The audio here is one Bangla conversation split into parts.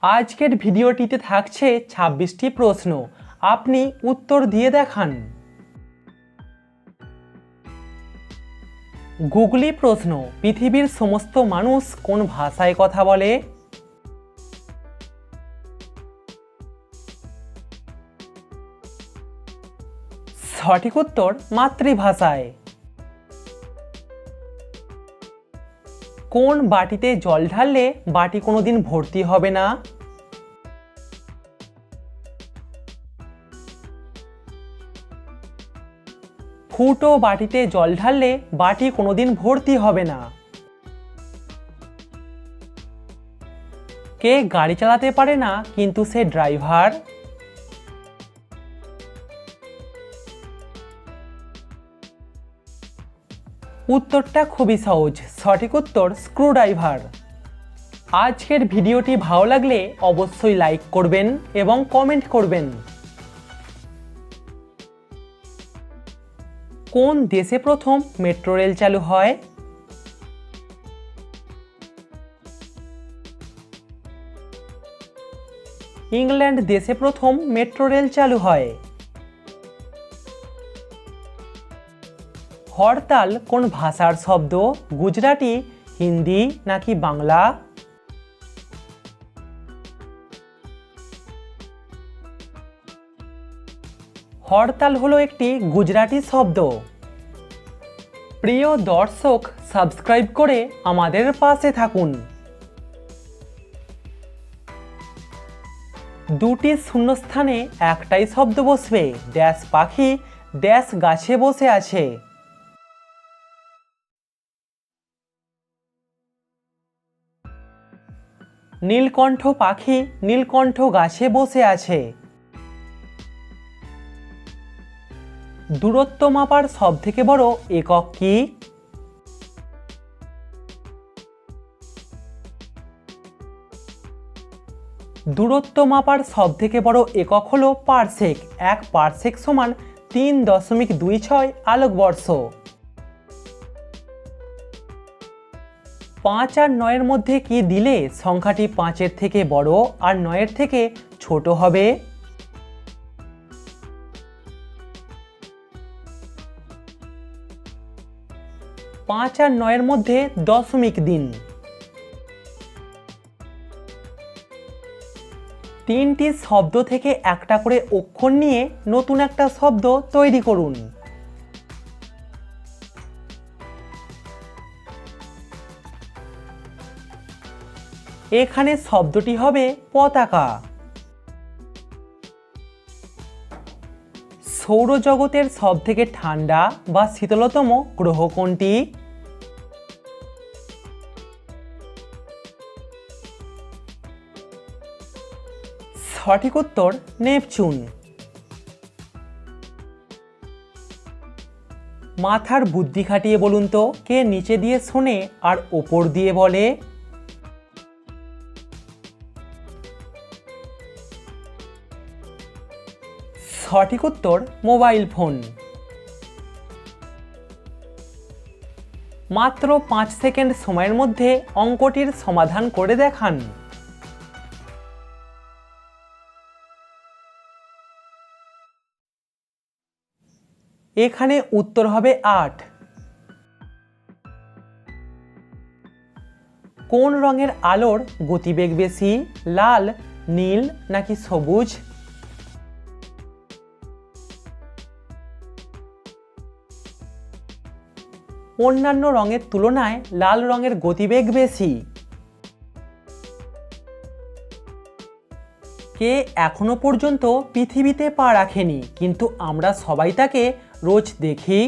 আজকের ভিডিওটিতে থাকছে 26টি প্রশ্ন। আপনি উত্তর দিয়ে দেখান। গুগলি প্রশ্ন, পৃথিবীর সমস্ত মানুষ কোন ভাষায় কথা বলে? সঠিক উত্তর মাতৃভাষায়। কোন বাটিতে জল ঢাললে বাটি কোনোদিন ভর্তি হবে না? ফুটো বাটিতে জল ঢাললে বাটি কোনোদিন ভর্তি হবে না। কে গাড়ি চালাতে পারে না কিন্তু সে ড্রাইভার? উত্তরটা খুবই সহজ, সঠিক উত্তর স্ক্রুড্রাইভার। আজকের ভিডিওটি ভালো লাগলে অবশ্যই লাইক করবেন এবং কমেন্ট করবেন। কোন দেশে প্রথম মেট্রো রেল চালু হয়? ইংল্যান্ড দেশে প্রথম মেট্রো রেল চালু হয়। হরতাল কোন ভাষার শব্দ? গুজরাটি, হিন্দি নাকি বাংলা? হরতাল হলো একটি গুজরাটি শব্দ। প্রিয় দর্শক, সাবস্ক্রাইব করে আমাদের পাশে থাকুন। দুটি শূন্যস্থানে একটাই শব্দ বসবে। ড্যাশ পাখি ড্যাশ গাছে বসে আছে। নীলকণ্ঠ পাখি নীলকণ্ঠ গাছে বসে আছে। দূরত্ব মাপার সবথেকে বড় একক কি? দূরত্ব মাপার সবথেকে বড় একক হলো পারসেক। 1 পারসেক সমান 3.26 আলোকবর্ষ। 5 আর 9-এর মধ্যে কি দিলে সংখ্যাটি 5-এর থেকে বড় আর 9-এর থেকে ছোট হবে? পাঁচ আর 9-এর মধ্যে দশমিক দিন। 3টি শব্দ থেকে একটা করে অক্ষর নিয়ে নতুন একটা শব্দ তৈরি করুন। এখানে শব্দটি হবে পতাকা। সৌরজগতের সবথেকে ঠান্ডা বা শীতলতম গ্রহ কোনটি? সঠিক উত্তর নেপচুন। মাথার বুদ্ধি খাটিয়ে বলুন তো, কে নিচে দিয়ে শোনে আর ওপর দিয়ে বলে? সঠিক উত্তর মোবাইল ফোন। মাত্র 5 সেকেন্ড সময়ের মধ্যে অঙ্কটির সমাধান করে দেখান। এখানে উত্তর হবে 8। কোন রঙের আলোর গতিবেগ বেশি? লাল, নীল নাকি সবুজ? অন্যান্য রঙের তুলনায় লাল রঙের গতিবেগ বেশি। কে এখনো পর্যন্ত পৃথিবীতে পা রাখেনি কিন্তু আমরা সবাই তাকে রোজ দেখি?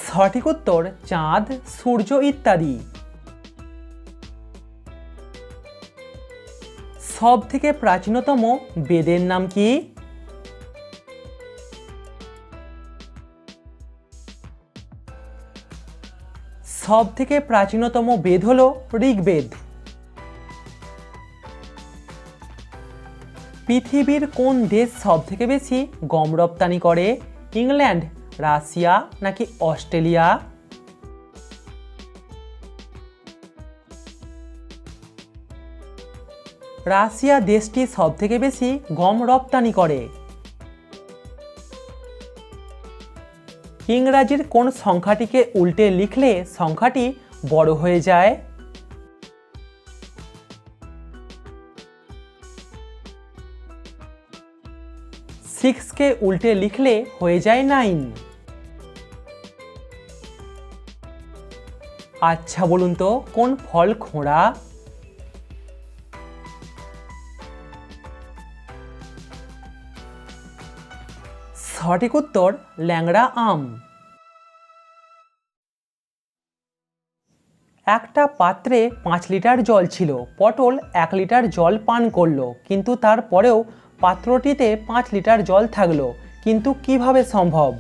সঠিক উত্তর চাঁদ, সূর্য ইত্যাদি। সব থেকে প্রাচীনতম বেদের নাম কি? সব থেকে প্রাচীনতম বেদ হল ঋগ্বেদ। পৃথিবীর কোন দেশ সব থেকে বেশি গম রপ্তানি করে? ইংল্যান্ড, রাশিয়া নাকি অস্ট্রেলিয়া? রাশিয়া দেশটি সবথেকে বেশি গম রপ্তানি করে। ইংরাজির কোন সংখ্যাটিকে উল্টে লিখলে সংখ্যাটি বড় হয়ে যায়? 6কে উল্টে লিখলে হয়ে যায় 9। আচ্ছা বলুন তো কোন ফল খোঁড়া? সঠিক উত্তর ল্যাংড়া আম। একটা পাত্রে 5 লিটার জল ছিল। পটল 1 লিটার জল পান করলো, কিন্তু তারপরেও পাত্রটিতে 5 লিটার জল থাকলো, কিন্তু কিভাবে সম্ভব?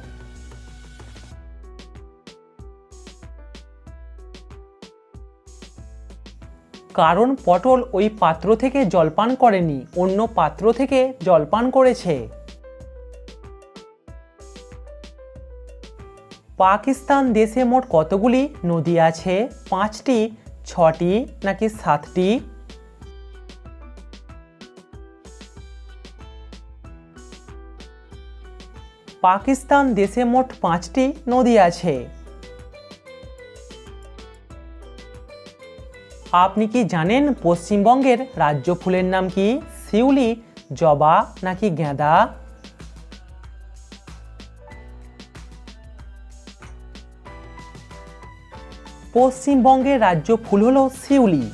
কারণ পটল ওই পাত্র থেকে জল পান করেনি, অন্য পাত্র থেকে জল পান করেছে। পাকিস্তান দেশে মোট কতগুলি নদী আছে? 5টি, 6টি নাকি 7টি? পাকিস্তান দেশে মোট 5টি নদী আছে। আপনি কি জানেন পশ্চিমবঙ্গের রাজ্য ফুলের নাম কি? শিউলি, জবা নাকি গাঁদা? পশ্চিমবঙ্গের রাজ্য ফুল হলো শিউলি।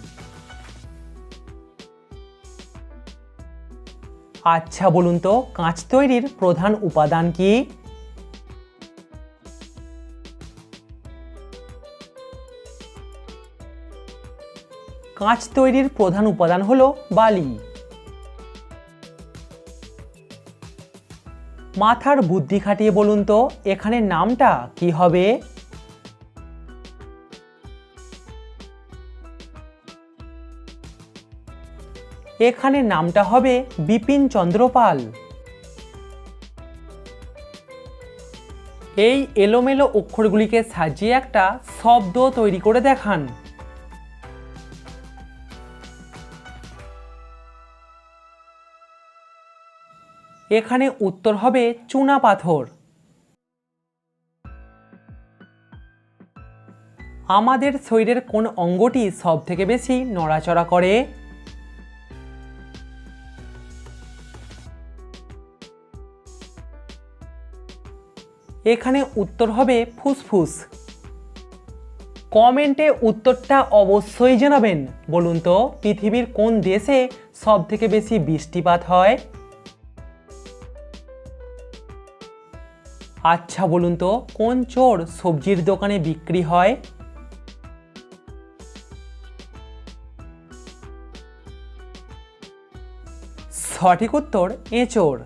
আচ্ছা বলুন তো কাঁচ তৈরির প্রধান উপাদান কি? কাঁচ তৈরির প্রধান উপাদান হলো বালি। মাথার বুদ্ধি খাটিয়ে বলুন তো এখানে নামটা কি হবে? এখানে নামটা হবে বিপিন চন্দ্র পাল। এই এলোমেলো অক্ষরগুলিকে সাজিয়ে একটা শব্দ তৈরি করে দেখান। এখানে উত্তর হবে চুনা পাথর। আমাদের শরীরের কোন অঙ্গটি সবথেকে বেশি নড়াচড়া করে? এখানে উত্তর হবে ফুসফুস। কমেন্টে উত্তরটা অবশ্যই জানাবেন। বলুন তো পৃথিবীর কোন দেশে সবথেকে বেশি বৃষ্টিপাত হয়? আচ্ছা বলুন তো কোন চোর সবজির দোকানে বিক্রি হয়? সঠিক উত্তর এঁচোড়।